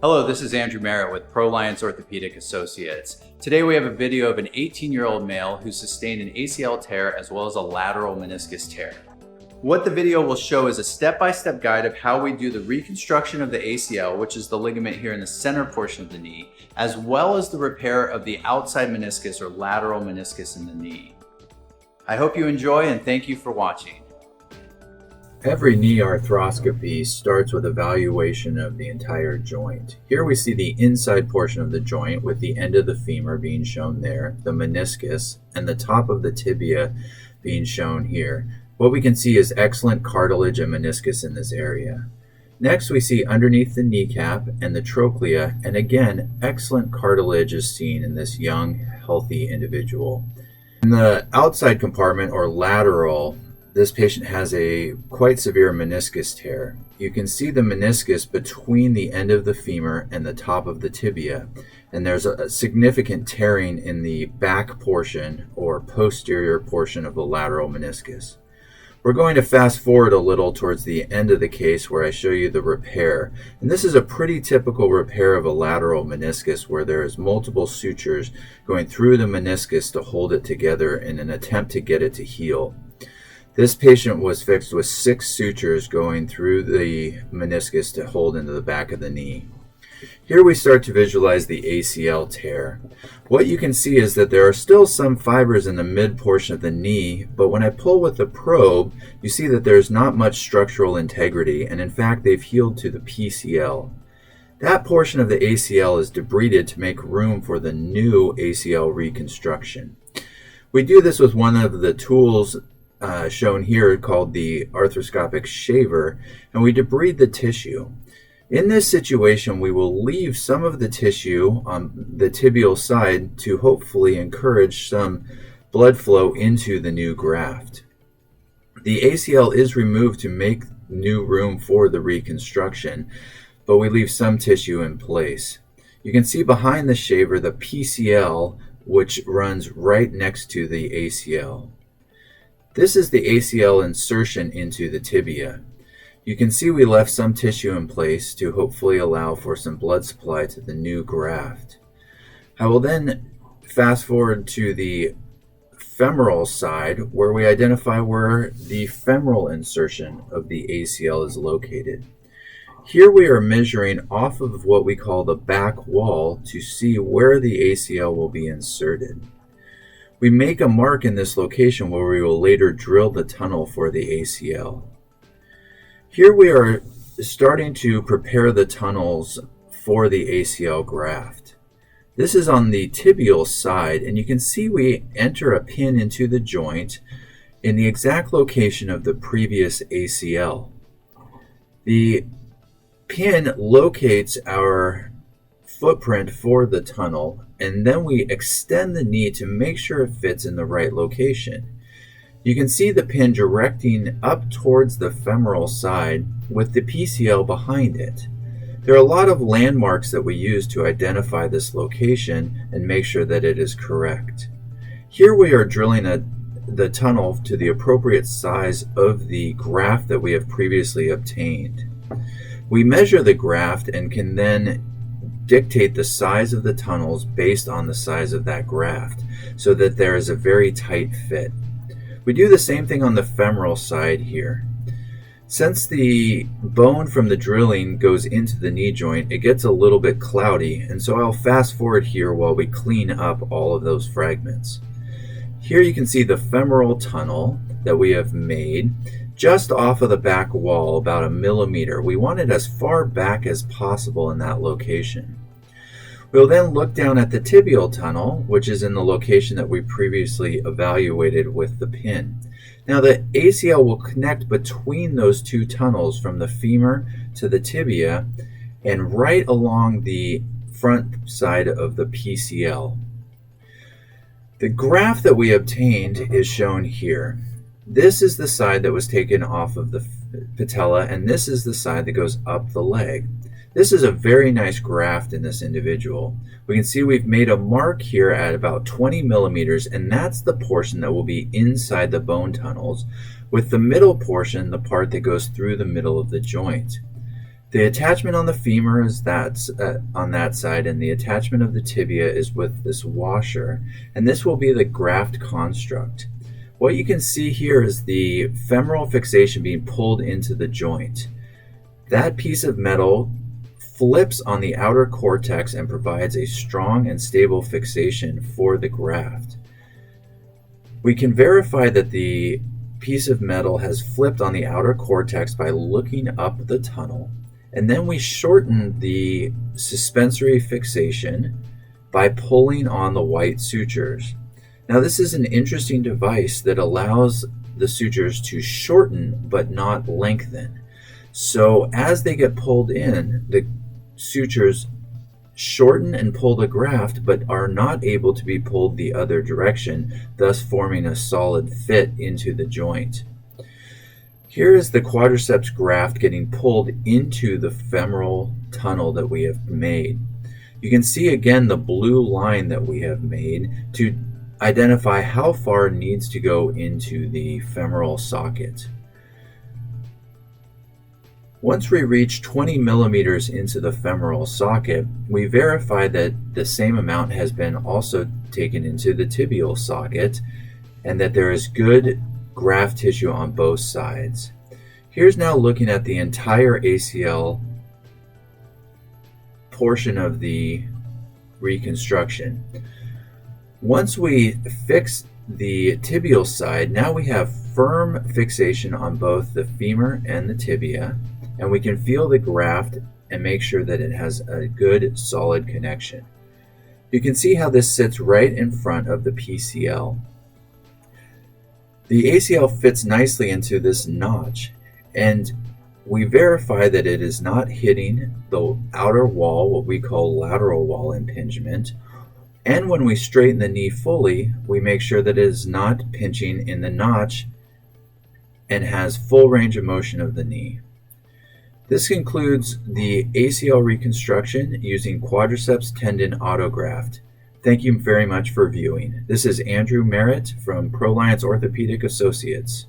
Hello, this is Andrew Merritt with ProLiance Orthopedic Associates. Today we have a video of an 18-year-old male who sustained an ACL tear as well as a lateral meniscus tear. What the video will show is a step-by-step guide of how we do the reconstruction of the ACL, which is the ligament here in the center portion of the knee, as well as the repair of the outside meniscus or lateral meniscus in the knee. I hope you enjoy and thank you for watching. Every knee arthroscopy starts with evaluation of the entire joint. Here we see the inside portion of the joint with the end of the femur being shown there, the meniscus, and the top of the tibia being shown here. What we can see is excellent cartilage and meniscus in this area. Next we see underneath the kneecap and the trochlea, and again, excellent cartilage is seen in this young, healthy individual. In the outside compartment or lateral, this patient has a quite severe meniscus tear. You can see the meniscus between the end of the femur and the top of the tibia, and there's a significant tearing in the back portion or posterior portion of the lateral meniscus. We're going to fast forward a little towards the end of the case where I show you the repair. And this is a pretty typical repair of a lateral meniscus where there is multiple sutures going through the meniscus to hold it together in an attempt to get it to heal. This patient was fixed with 6 sutures going through the meniscus to hold into the back of the knee. Here we start to visualize the ACL tear. What you can see is that there are still some fibers in the mid portion of the knee, but when I pull with the probe, you see that there's not much structural integrity, and in fact they've healed to the PCL. That portion of the ACL is debrided to make room for the new ACL reconstruction. We do this with one of the tools shown here called the arthroscopic shaver, and we debride the tissue. In this situation, we will leave some of the tissue on the tibial side to hopefully encourage some blood flow into the new graft. The ACL is removed to make new room for the reconstruction, but we leave some tissue in place. You can see behind the shaver the PCL, which runs right next to the ACL. This is the ACL insertion into the tibia. You can see we left some tissue in place to hopefully allow for some blood supply to the new graft. I will then fast forward to the femoral side where we identify where the femoral insertion of the ACL is located. Here we are measuring off of what we call the back wall to see where the ACL will be inserted. We make a mark in this location where we will later drill the tunnel for the ACL. Here we are starting to prepare the tunnels for the ACL graft. This is on the tibial side, and you can see we enter a pin into the joint in the exact location of the previous ACL. The pin locates our footprint for the tunnel, and then we extend the knee to make sure it fits in the right location. You can see the pin directing up towards the femoral side with the PCL behind it. There are a lot of landmarks that we use to identify this location and make sure that it is correct. Here we are drilling the tunnel to the appropriate size of the graft that we have previously obtained. We measure the graft and can then dictate the size of the tunnels based on the size of that graft so that there is a very tight fit. We do the same thing on the femoral side here. Since the bone from the drilling goes into the knee joint, it gets a little bit cloudy, and so I'll fast forward here while we clean up all of those fragments. Here you can see the femoral tunnel that we have made just off of the back wall, about 1 millimeter. We want it as far back as possible in that location. We'll then look down at the tibial tunnel, which is in the location that we previously evaluated with the pin. Now the ACL will connect between those two tunnels from the femur to the tibia and right along the front side of the PCL. The graft that we obtained is shown here. This is the side that was taken off of the patella, and this is the side that goes up the leg. This is a very nice graft in this individual. We can see we've made a mark here at about 20 millimeters, and that's the portion that will be inside the bone tunnels, with the middle portion the part that goes through the middle of the joint. The attachment on the femur is on that side, and the attachment of the tibia is with this washer, and this will be the graft construct. What you can see here is the femoral fixation being pulled into the joint. That piece of metal flips on the outer cortex and provides a strong and stable fixation for the graft. We can verify that the piece of metal has flipped on the outer cortex by looking up the tunnel, and then we shorten the suspensory fixation by pulling on the white sutures. Now, this is an interesting device that allows the sutures to shorten but not lengthen. So as they get pulled in, the sutures shorten and pull the graft but are not able to be pulled the other direction, thus forming a solid fit into the joint. Here is the quadriceps graft getting pulled into the femoral tunnel that we have made. You can see again the blue line that we have made to identify how far it needs to go into the femoral socket. Once we reach 20 millimeters into the femoral socket, we verify that the same amount has been also taken into the tibial socket and that there is good graft tissue on both sides. Here's now looking at the entire ACL portion of the reconstruction. Once we fix the tibial side, now we have firm fixation on both the femur and the tibia, and we can feel the graft and make sure that it has a good solid connection. You can see how this sits right in front of the PCL. The ACL fits nicely into this notch, and we verify that it is not hitting the outer wall, what we call lateral wall impingement. And when we straighten the knee fully, we make sure that it is not pinching in the notch and has full range of motion of the knee. This concludes the ACL reconstruction using quadriceps tendon autograft. Thank you very much for viewing. This is Andrew Merritt from Proliance Orthopedic Associates.